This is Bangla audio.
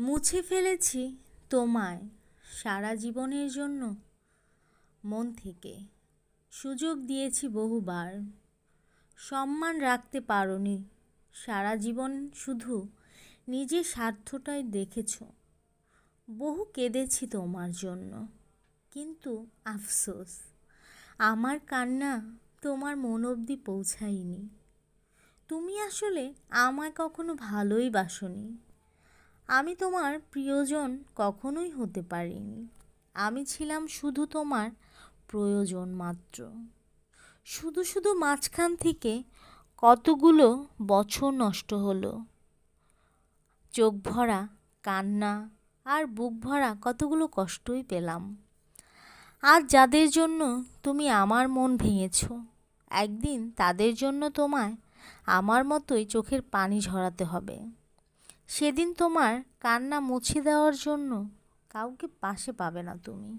মুছে ফেলেছি তোমায় সারা জীবনের জন্য মন থেকে। সুযোগ দিয়েছি বহুবার, সম্মান রাখতে পারোনি সারা জীবন। শুধু নিজের স্বার্থটাই দেখেছ। বহু কেঁদেছি তোমার জন্য, কিন্তু আফসোস আমার কান্না তোমার মন অবধি পৌঁছায়নি। তুমি আসলে আমায় কখনো ভালোই বাসনি। আমি তোমার প্রিয়জন কখনোই হতে পারিনি। আমি ছিলাম শুধু তোমার প্রয়োজন মাত্র। শুধু শুধু মাঝখান থেকে কতগুলো বছর নষ্ট হলো। চোখ ভরা কান্না আর বুক ভরা কতগুলো কষ্টই পেলাম। আর যাদের জন্য তুমি আমার মন ভেঙেছ, একদিন তাদের জন্য তোমায় আমার মতোই চোখের পানি ঝরাতে হবে। সেদিন তোমার কান্না মুছে দেওয়ার জন্য কাউকে পাশে পাবে না তুমি।